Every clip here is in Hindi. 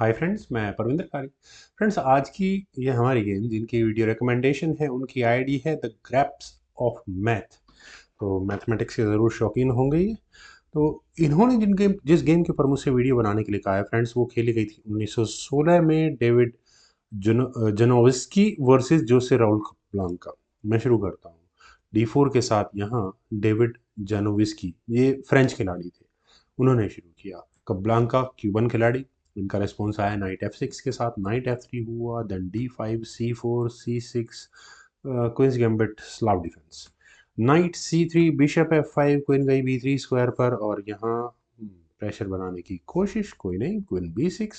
हाय फ्रेंड्स, मैं परविंदर कारी। फ्रेंड्स, आज की ये हमारी गेम जिनकी वीडियो रिकमेंडेशन है उनकी आईडी है द ग्रैप्स ऑफ मैथ। तो मैथमेटिक्स के ज़रूर शौकीन होंगे ये। तो इन्होंने जिस गेम के ऊपर मुझसे वीडियो बनाने के लिए कहा है फ्रेंड्स, वो खेली गई थी 1916 में डेविड जनोविस्की वर्सेस जोसे राउल ब्लांका। मैं शुरू करता हूँ D4 के साथ। यहाँ डेविड जानोविस्की ये फ्रेंच खिलाड़ी थे, उन्होंने शुरू किया। कब्लांका क्यूबन खिलाड़ी, इनका रिस्पॉन्स आया नाइट F6 के साथ। नाइट F3 हुआ, then D5 C4 C6, queen's gambit Slav defence. Knight C3 bishop F5, queen गई B3 स्क्वायर पर और यहाँ प्रेशर बनाने की कोशिश, कोई नहीं, queen B6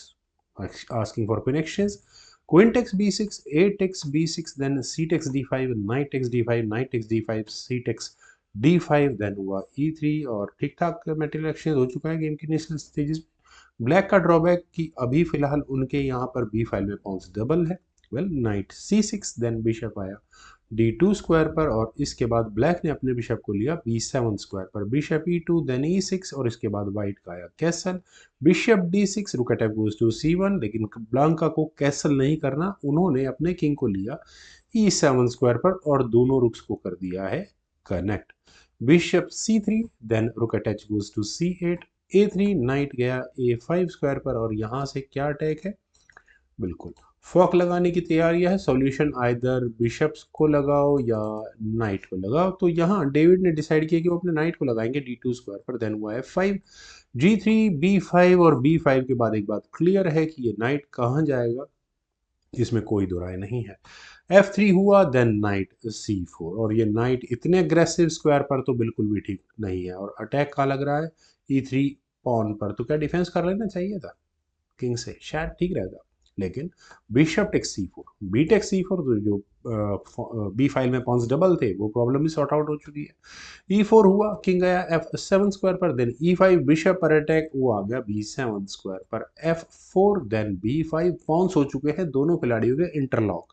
asking for queen exchange. Queen takes b6, a takes b6, then c takes d5, knight takes d5, knight takes d5, c takes d5, then हुआ e3 और ठीक ठाक मेटेरियल एक्सचेंज हो चुका है गेम की इनिशियल स्टेजेस में। ब्लैक का ड्रॉबैक कि अभी फिलहाल उनके यहाँ पर बी फाइल में पॉन्स डबल है। Well, knight c6, then bishop आया d2 स्क्वायर पर और इसके बाद ब्लैक ने अपने बिशप को लिया b7 स्क्वायर पर। बिशप e2, देन e6 और इसके बाद व्हाइट का आया कैसल। बिशप d6, रुक अटैक गोज टू c1, लेकिन ब्लांका को कैसल नहीं करना, उन्होंने अपने किंग को लिया e7 स्क्वायर पर और दोनों रुक्स को कर दिया है connect. Bishop c3, then rook attach goes to c8, a3, knight गया a5 स्क्वायर पर और यहाँ से क्या अटैक है, बिल्कुल फॉक लगाने की तैयारी है। सॉल्यूशन आइदर बिशप्स को लगाओ या नाइट को लगाओ। तो यहाँ डेविड ने डिसाइड किया कि वो अपने नाइट को लगाएंगे d2 स्क्वायर पर। देन हुआ f5, g3, b5 और b5 के बाद एक बात क्लियर है कि ये नाइट कहाँ जाएगा, इसमें कोई दो राय नहीं है। f3 हुआ, देन नाइट c4 और ये नाइट इतने अग्रेसिव स्क्वायर पर तो बिल्कुल भी ठीक नहीं है और अटैक कहाँ लग रहा है, e3 पॉन पर। तो क्या डिफेंस कर लेना चाहिए था किंग से, शायद ठीक रहता। लेकिन बिशप टेक्स सी फोर, बी टेक्स सी फोर, तो जो बी फाइल में पॉन्स डबल थे वो प्रॉब्लम भी सॉर्ट आउट हो चुकी है। e4 हुआ, किंग गया f7 स्क्वायर पर, देन e5 बिशप पर अटैक, वो आ गया b7 स्क्वायर पर। f4, देन b5, पॉन्स हो चुके हैं दोनों खिलाड़ियों के इंटरलॉक।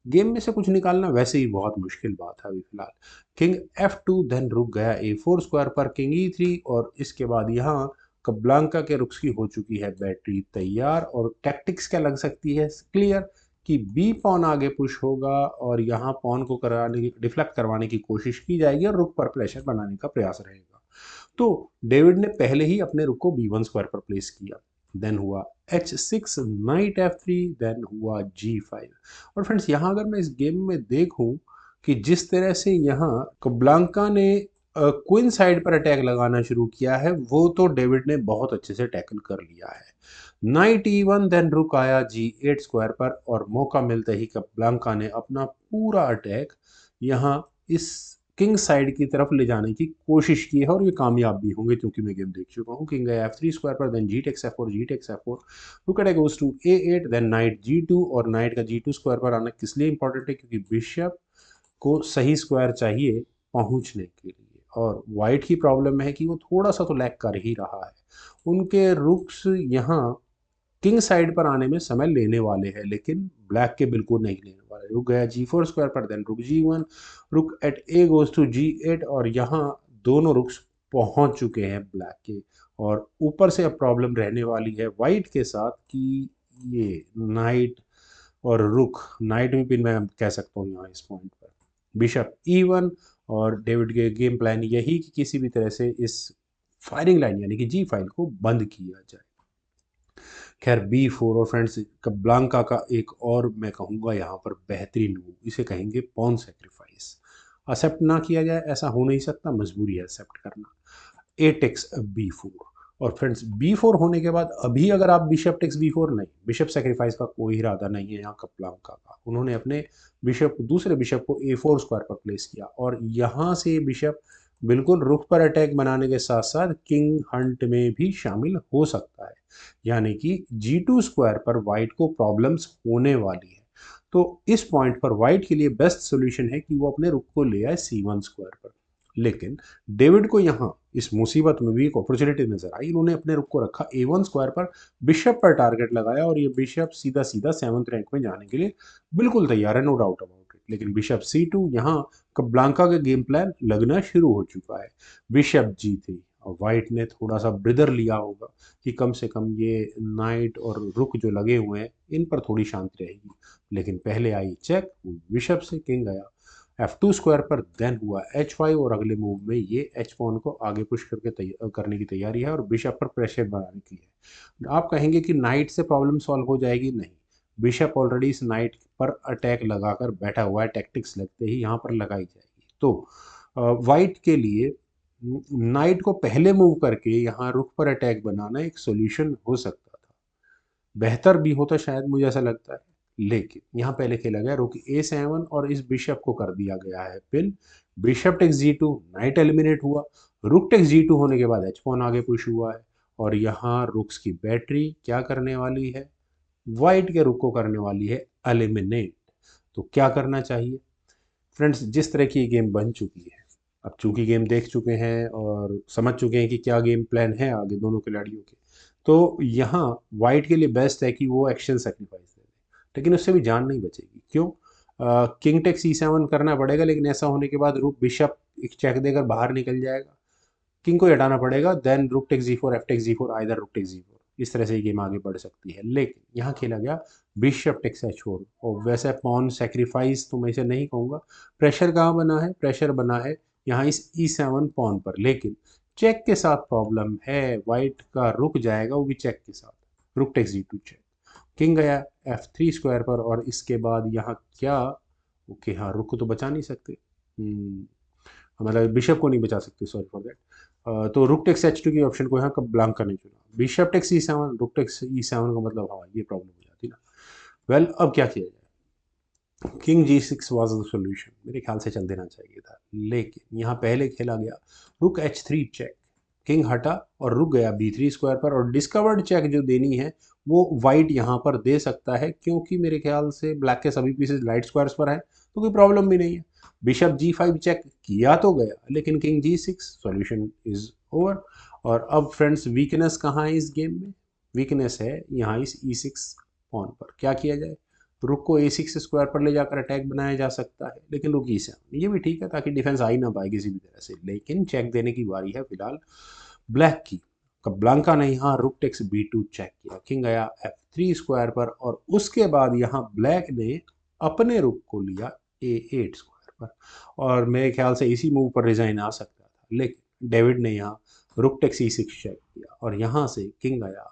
गेम में से कुछ निकालना वैसे ही बहुत मुश्किल बात है अभी फिलहाल। किंग f2, देन रुक गया a4 स्क्वायर पर, किंग e3 और इसके बाद यहाँ कब्लांका के रुक्स की हो चुकी है बैटरी तैयार और टैक्टिक्स क्या लग सकती है क्लियर कि बी पॉन आगे पुश होगा और यहाँ पॉन को कराने की, डिफ्लेक्ट करवाने की कोशिश की जाएगी और रुक पर प्रेशर बनाने का प्रयास रहेगा। तो डेविड ने पहले ही अपने रुक को b1 स्क्वायर पर प्लेस किया। देन हुआ h6, नाइट f3, देन हुआ g5। और फ्रेंड्स, यहाँ अगर मैं इस गेम में देखूं कि जिस तरह से यहाँ कब्लांका ने क्वीन साइड पर अटैक लगाना शुरू किया है, वो तो डेविड ने बहुत अच्छे से टैकल कर लिया है। नाइट e1, देन रुक आया g8 स्क्वायर पर और मौका मिलते ही कब्लांका ने अपना पूरा अटैक यहाँ इस किंग साइड की तरफ ले जाने की कोशिश की है और ये कामयाब भी होंगे क्योंकि मैं गेम देख चुका हूँ। किंग गया f3 स्क्वायर पर, then g takes f4, g takes f4, rook attack goes to a8, then knight g2 और नाइट का g2 स्क्वायर पर आना किस लिए इंपॉर्टेंट है, क्योंकि बिशप को सही स्क्वायर चाहिए पहुंचने के लिए और वाइट की प्रॉब्लम है कि वो थोड़ा सा तो लैग कर ही रहा है। उनके रुक्स यहाँ किंग साइड पर आने में समय लेने वाले हैं, लेकिन ब्लैक के बिल्कुल नहीं लेने वाले। रुक गया g4 स्क्वायर पर, देन रुक g1, रुक eight a goes to g8 और यहाँ दोनों रुक्स पहुंच चुके हैं ब्लैक के। और ऊपर से अब प्रॉब्लम रहने वाली है वाइट के साथ कि ये नाइट और रुक, नाइट में पिन मैं कह सकता हूँ यहाँ इस पॉइंट पर, बिशप e1 और डेविड के गेम प्लान यही कि किसी भी तरह से इस फायरिंग लाइन यानी कि जी फाइल को बंद किया जाए। खैर b4 और फ्रेंड्स ब्लांका का एक और मैं कहूँगा यहाँ पर बेहतरीन मूव, इसे कहेंगे पॉन सेक्रीफाइस। एक्सेप्ट ना किया जाए ऐसा हो नहीं सकता, मजबूरी है एक्सेप्ट करना। ए टेक्स b4 और फ्रेंड्स b4 होने के बाद अभी अगर आप बिशप टेक्स b4, नहीं, बिशप सेक्रीफाइस का कोई इरादा नहीं है यहाँ कप्लांका का। उन्होंने अपने बिशप दूसरे बिशप को a4 स्क्वायर पर प्लेस किया और यहाँ से बिशप बिल्कुल रुख पर अटैक बनाने के साथ साथ किंग हंट में भी शामिल हो सकता है, यानी कि g2 स्क्वायर पर वाइट को प्रॉब्लम्स होने वाली है। तो इस पॉइंट पर वाइट के लिए बेस्ट सोल्यूशन है कि वो अपने रुख को ले आए c1 स्क्वायर पर। लेकिन डेविड को यहाँ इस मुसीबत में भी एक अपॉर्चुनिटी नजर आई। इन्होंने अपने रुख को रखा a1 स्क्वायर पर, बिशप पर टारगेट लगाया और ये बिशप सीधा सीधा 7th रैंक में जाने के लिए बिल्कुल तैयार है, नो डाउट अबाउट इट। लेकिन बिशप c2, यहाँ कब्लांका का गेम प्लान लगना शुरू हो चुका है। बिशप g3 वाइट ने थोड़ा सा ब्रिदर लिया होगा कि कम से कम ये नाइट और रुक जो लगे हुए हैं इन पर थोड़ी शांति रहेगी, लेकिन पहले आई चेक, बिशप से किंग गया F2 स्क्वायर पर, देन हुआ H5 और अगले मूव में ये H पॉन को आगे पुश करके करने की तैयारी है और बिशप पर प्रेशर बनाने की है। आप कहेंगे कि नाइट से प्रॉब्लम सॉल्व हो जाएगी, नहीं, बिशप ऑलरेडी इस नाइट पर अटैक लगाकर बैठा हुआ है, टैक्टिक्स लगते ही यहाँ पर लगाई जाएगी। तो वाइट के लिए नाइट को पहले मूव करके यहाँ रुख पर अटैक बनाना एक सोल्यूशन हो सकता था, बेहतर भी होता शायद, मुझे ऐसा लगता है, लेकिन यहाँ पहले खेला गया रुक A7 और इस बिशप को कर दिया गया है pin, bishop takes G2, knight eliminate हुआ, रुक टेक्स G2 होने के बाद H पॉन आगे पुश हुआ है और यहाँ रुक्स की बैटरी क्या करने वाली है, वाइट के रुक को करने वाली है एलिमिनेट। तो क्या करना चाहिए फ्रेंड्स, जिस तरह की गेम बन चुकी है, अब चूंकि गेम देख चुके हैं और समझ चुके हैं कि क्या गेम प्लान है आगे दोनों खिलाड़ियों के, तो यहाँ वाइट के लिए बेस्ट है कि वो एक्शन सेक्रीफाइस दे दे, लेकिन उससे भी जान नहीं बचेगी। क्यों? किंग टेक C7 करना पड़ेगा, लेकिन ऐसा होने के बाद रुक बिशप एक चेक देकर बाहर निकल जाएगा, किंग को हटाना पड़ेगा, then rook take G4, F take G4, either rook take G4, इस तरह से ये गेम आगे बढ़ सकती है। लेकिन यहाँ खेला गया बिशप टेक्स H4 और वैसे पॉन सेक्रीफाइस तो मैं इसे नहीं कहूँगा। प्रेशर कहाँ बना है? प्रेशर बना है यहाँ इस E7 पॉन पर, लेकिन चेक के साथ प्रॉब्लम है, वाइट का रुक जाएगा वो भी चेक के साथ, rook takes G2 check, king गया F3 स्क्वायर पर और इसके बाद यहाँ क्या, ओके हाँ रुक को तो बचा नहीं सकते, मतलब बिशप को नहीं बचा सकते, सॉरी फॉर दैट। तो रुक टेक्स H2 की ऑप्शन को यहाँ कब ब्लैंक करने चुना, bishop takes E7, rook takes E7 का मतलब हाँ ये प्रॉब्लम हो जाती ना। वेल अब क्या किया जाए, king G6 was the solution, मेरे ख्याल से चल देना चाहिए था, लेकिन यहाँ पहले खेला गया रुक H3 चेक, किंग हटा और रुक गया B3 स्क्वायर पर और डिस्कवर्ड चेक जो देनी है वो वाइट यहाँ पर दे सकता है, क्योंकि मेरे ख्याल से ब्लैक के सभी पीसेस लाइट स्क्वायर्स पर है तो कोई प्रॉब्लम भी नहीं है। बिशप G5 चेक किया तो गया, लेकिन king G6, solution is over. और अब फ्रेंड्स वीकनेस कहाँ है इस गेम में? वीकनेस है यहाँ इस E6 पॉन पर। क्या किया जाए? रुक को A6 स्क्वायर पर ले जाकर अटैक बनाया जा सकता है, लेकिन रुक E7, ये भी ठीक है ताकि डिफेंस आ ही ना पाए किसी भी तरह से, लेकिन चेक देने की बारी है फिलहाल ब्लैक की। ब्लैंका ने यहाँ रुक टेक्स B2 चेक किया, किंग गया F3 स्क्वायर पर और उसके बाद यहाँ ब्लैक ने अपने रुक को लिया A8 स्क्वायर पर और मेरे ख्याल से इसी मूव पर रिजाइन आ सकता था, लेकिन डेविड ने यहाँ रुक टेक्स E6 चेक किया और यहाँ से किंग गया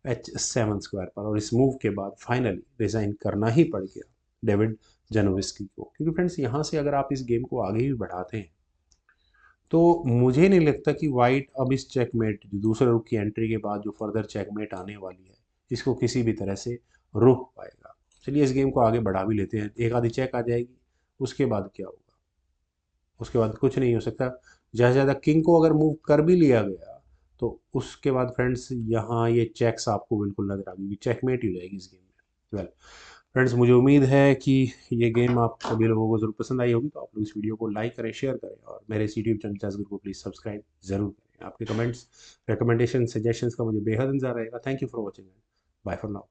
H7 स्क्वायर पर और इस मूव के बाद फाइनली रिजाइन करना ही पड़ गया डेविड जानोविस्की को, क्योंकि फ्रेंड्स यहाँ से अगर आप इस गेम को आगे भी बढ़ाते हैं तो मुझे नहीं लगता कि वाइट अब इस चेकमेट, जो दूसरे रुक की एंट्री के बाद जो फर्दर चेकमेट आने वाली है, इसको किसी भी तरह से रोक पाएगा। चलिए इस गेम को आगे बढ़ा भी लेते हैं, एक आधी चेक आ जाएगी, उसके बाद क्या होगा? उसके बाद कुछ नहीं हो सकता, ज़्यादा से ज़्यादा किंग को अगर मूव कर भी लिया गया तो उसके बाद फ्रेंड्स यहाँ ये चेक्स आपको बिल्कुल नजर आ गई, चेकमेट ही हो जाएगी इस गेम में। वेल फ्रेंड्स, मुझे उम्मीद है कि ये गेम आप सभी लोगों को जरूर पसंद आई होगी, तो आप लोग इस वीडियो को लाइक करें, शेयर करें और मेरे इस यूट्यूब चैनल चैस को प्लीज़ सब्सक्राइब जरूर करें। आपके कमेंट्स, रिकमेंडेशन, सजेशंस का मुझे बेहद इंतजार रहेगा। Thank you for watching, bye for now.